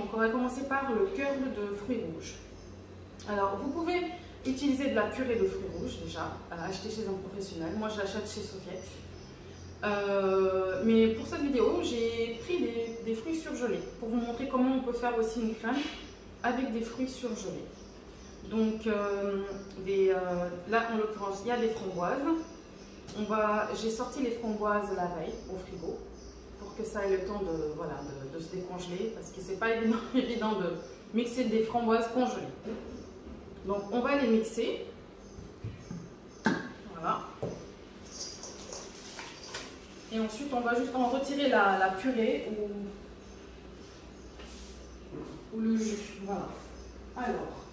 Donc on va commencer par le curl de fruits rouges. Alors vous pouvez utiliser de la purée de fruits rouges déjà, à acheter chez un professionnel. Moi je l'achète chez Sofiex. Mais pour cette vidéo, j'ai pris des fruits surgelés pour vous montrer comment on peut faire aussi une crème avec des fruits surgelés. Donc là en l'occurrence il y a des framboises. J'ai sorti les framboises la veille au frigo pour que ça ait le temps de se décongeler parce que c'est pas évident de mixer des framboises congelées. Donc on va les mixer. Voilà. Et ensuite on va juste en retirer la purée ou le jus. Voilà. Alors,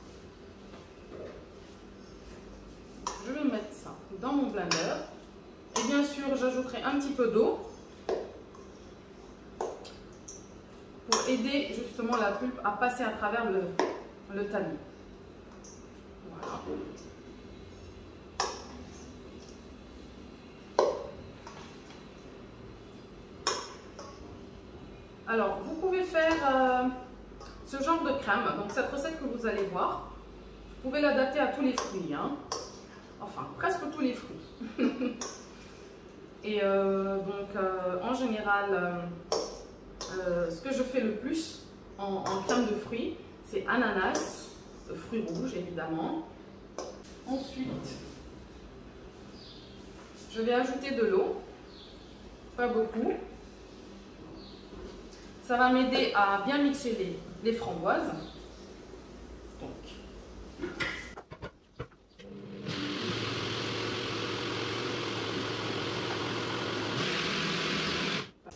je vais mettre ça dans mon blender. Et bien sûr, j'ajouterai un petit peu d'eau pour aider justement la pulpe à passer à travers le tamis. Voilà. Alors, vous pouvez faire ce genre de crème. Donc, cette recette que vous allez voir, vous pouvez l'adapter à tous les fruits. Hein. Enfin, presque tous les fruits. Et en général, ce que je fais le plus en crème de fruits, c'est ananas, fruits rouges évidemment. Ensuite, je vais ajouter de l'eau, pas beaucoup. Ça va m'aider à bien mixer les framboises.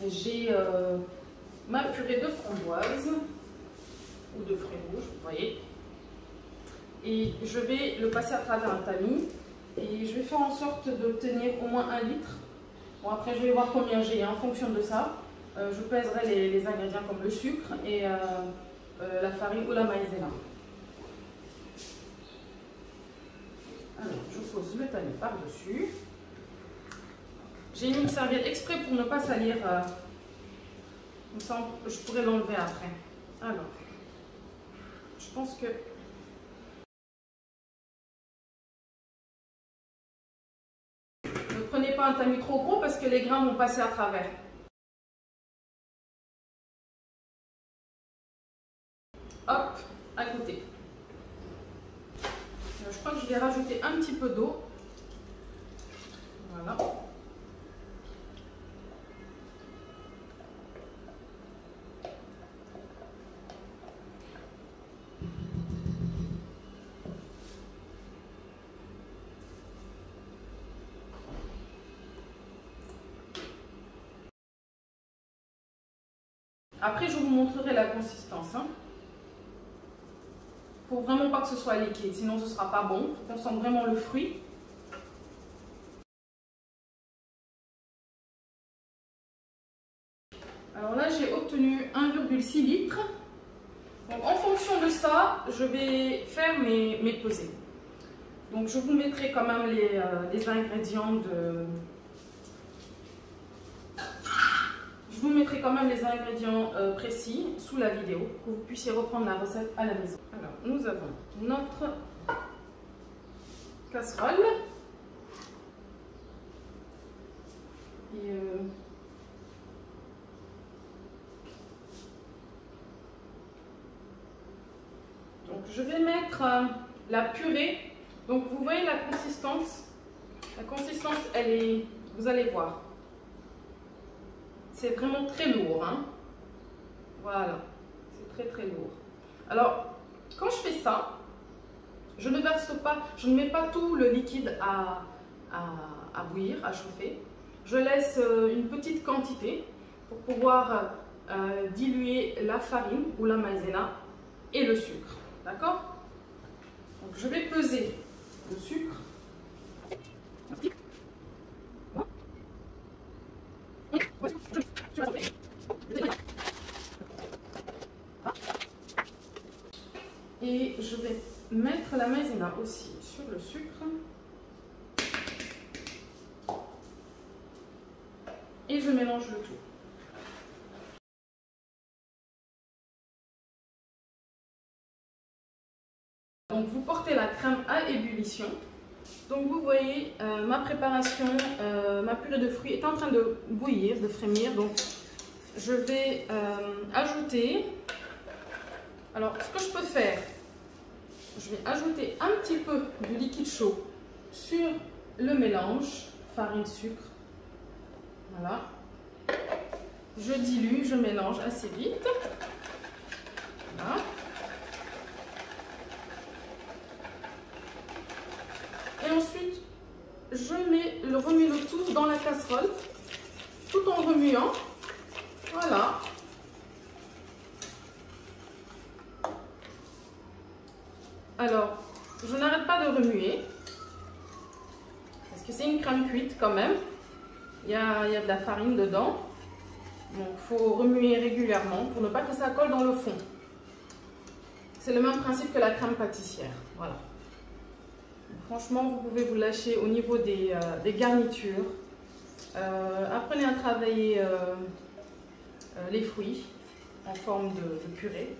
J'ai ma purée de framboises ou de fruits rouges, vous voyez. Et je vais le passer à travers un tamis et je vais faire en sorte d'obtenir au moins 1 litre. Bon, après je vais voir combien j'ai. En fonction de ça, je pèserai les ingrédients comme le sucre et la farine ou la maïzena. Alors, je pose le tamis par-dessus. J'ai mis une serviette exprès pour ne pas salir. Comme ça, je pourrais l'enlever après. Alors, je pense que... Ne prenez pas un tamis trop gros parce que les grains vont passer à travers. Hop, à côté. Je crois que je vais rajouter un petit peu d'eau. Voilà. Après, je vous montrerai la consistance. Hein. Faut vraiment pas que ce soit liquide, sinon ce sera pas bon. Faut qu'on sente vraiment le fruit. Alors là, j'ai obtenu 1,6 litres. Donc en fonction de ça, je vais faire mes pesées. Donc je vous mettrai quand même les ingrédients de... Je vous mettrai quand même les ingrédients précis sous la vidéo pour que vous puissiez reprendre la recette à la maison. Alors, nous avons notre casserole. Et donc, je vais mettre la purée. Donc, vous voyez la consistance. La consistance, elle est... Vous allez voir. C'est vraiment très lourd. Hein. Voilà. C'est très lourd. Alors, quand je fais ça, je ne verse pas, je ne mets pas tout le liquide à bouillir, à chauffer. Je laisse une petite quantité pour pouvoir diluer la farine ou la maïzena et le sucre. D'accord? Donc, je vais peser le sucre. Et je vais mettre la maïzena aussi sur le sucre. Et je mélange le tout. Donc vous portez la crème à ébullition. Donc vous voyez, ma préparation, ma purée de fruits est en train de bouillir, de frémir. Donc je vais ajouter, alors ce que je peux faire, je vais ajouter un petit peu du liquide chaud sur le mélange farine-sucre. Voilà. Je dilue, je mélange assez vite. Voilà. Et ensuite, je remue le tout dans la casserole, tout en remuant. Voilà. Alors, je n'arrête pas de remuer, parce que c'est une crème cuite quand même. Il y a de la farine dedans. Donc, il faut remuer régulièrement pour ne pas que ça colle dans le fond. C'est le même principe que la crème pâtissière. Voilà. Franchement, vous pouvez vous lâcher au niveau des garnitures. Apprenez à travailler les fruits en forme de purée.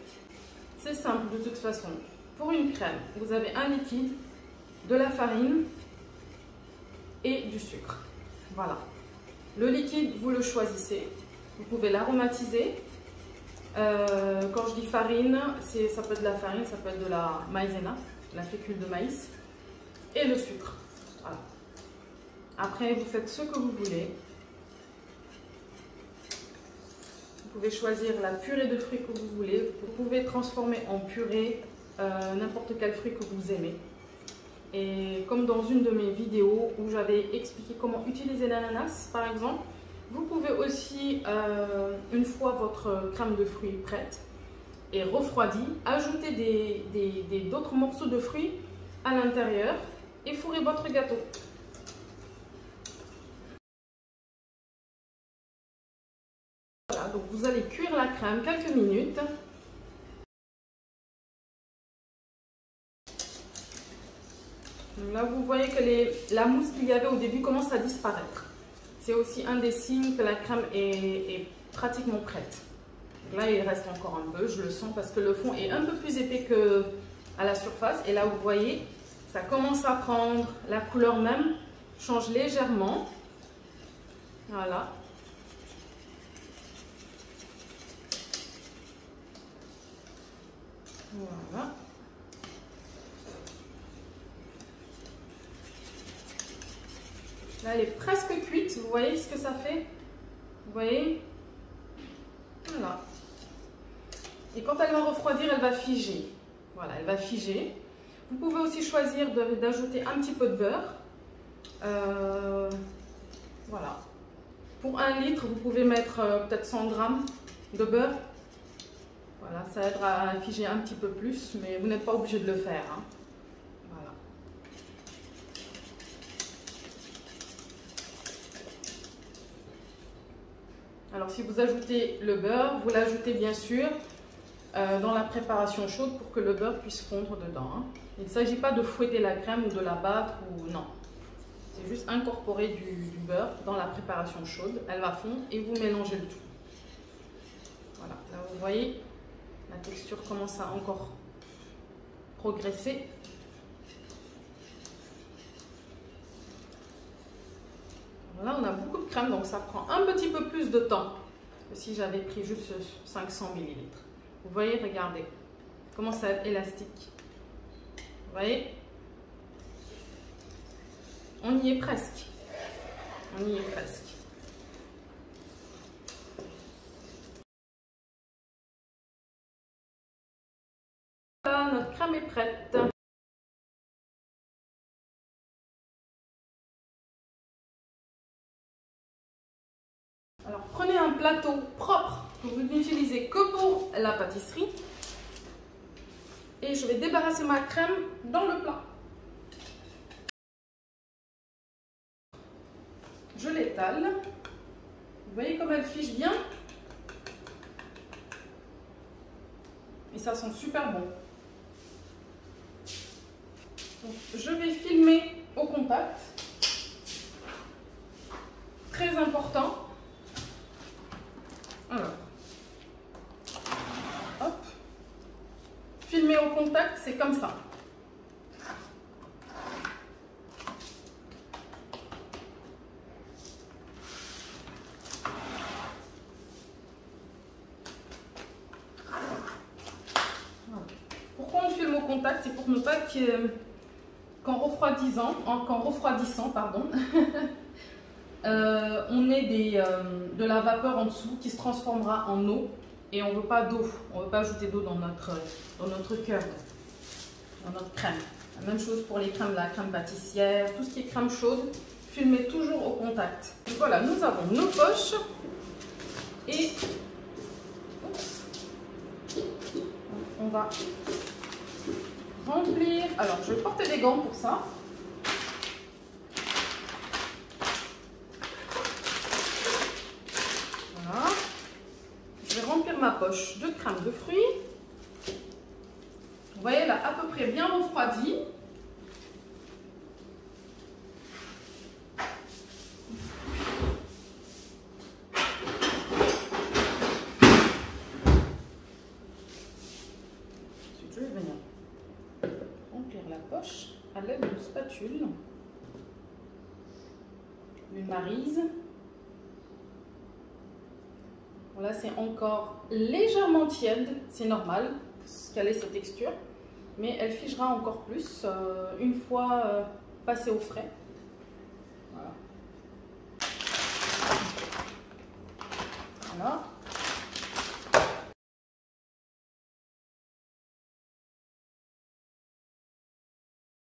C'est simple de toute façon. Pour une crème, vous avez un liquide, de la farine et du sucre. Voilà. Le liquide, vous le choisissez. Vous pouvez l'aromatiser. Quand je dis farine, ça peut être de la farine, ça peut être de la maïzena, la fécule de maïs. Et le sucre. Voilà. Après, vous faites ce que vous voulez. Vous pouvez choisir la purée de fruits que vous voulez. Vous pouvez transformer en purée n'importe quel fruit que vous aimez. Et comme dans une de mes vidéos où j'avais expliqué comment utiliser l'ananas, par exemple, vous pouvez aussi, une fois votre crème de fruits prête et refroidie, ajouter d'autres morceaux de fruits à l'intérieur et fourrer votre gâteau. Voilà, donc vous allez cuire la crème quelques minutes. Là, vous voyez que la mousse qu'il y avait au début commence à disparaître. C'est aussi un des signes que la crème est pratiquement prête. Là, il reste encore un peu, je le sens parce que le fond est un peu plus épais qu'à la surface. Et là, vous voyez, ça commence à prendre la couleur même, change légèrement. Voilà. Voilà. Là, elle est presque cuite. Vous voyez ce que ça fait? Vous voyez? Voilà. Et quand elle va refroidir, elle va figer. Voilà, elle va figer. Vous pouvez aussi choisir d'ajouter un petit peu de beurre. Voilà. Pour 1 litre, vous pouvez mettre peut-être 100 g de beurre. Voilà, ça aidera à figer un petit peu plus, mais vous n'êtes pas obligé de le faire, hein. Voilà. Alors, si vous ajoutez le beurre, vous l'ajoutez bien sûr dans la préparation chaude pour que le beurre puisse fondre dedans, hein. Il ne s'agit pas de fouetter la crème ou de la battre, ou non. C'est juste incorporer du beurre dans la préparation chaude. Elle va fondre et vous mélangez le tout. Voilà, là vous voyez, la texture commence à encore progresser. Là, on a beaucoup de crème, donc ça prend un petit peu plus de temps que si j'avais pris juste 500 ml. Vous voyez, regardez, comment ça va être élastique. Vous voyez? On y est presque. On y est presque. Voilà, notre crème est prête. Alors, prenez un plateau propre que vous n'utilisez que pour la pâtisserie. Et je vais débarrasser ma crème dans le plat. Je l'étale. Vous voyez comme elle fiche bien? Et ça sent super bon. Donc, je vais filmer au contact. Très important. Alors, hop. Filmer au contact, c'est comme ça. contact, c'est pour ne pas qu'en refroidissant, pardon, on ait de la vapeur en dessous qui se transformera en eau et on ne veut pas d'eau, on ne veut pas ajouter d'eau dans notre cœur, dans notre crème. La même chose pour les crèmes, la crème pâtissière, tout ce qui est crème chaude, filmez toujours au contact. Donc voilà, nous avons nos poches et on va remplir. Alors, je vais porter des gants pour ça. Voilà. Je vais remplir ma poche de crème de fruits. Vous voyez, elle a à peu près bien refroidi. Ensuite, je vais venir remplir la poche à l'aide d'une spatule, une maryse. Là, c'est encore légèrement tiède, c'est normal, qu'elle ait cette texture, mais elle figera encore plus une fois passée au frais. Voilà. Voilà.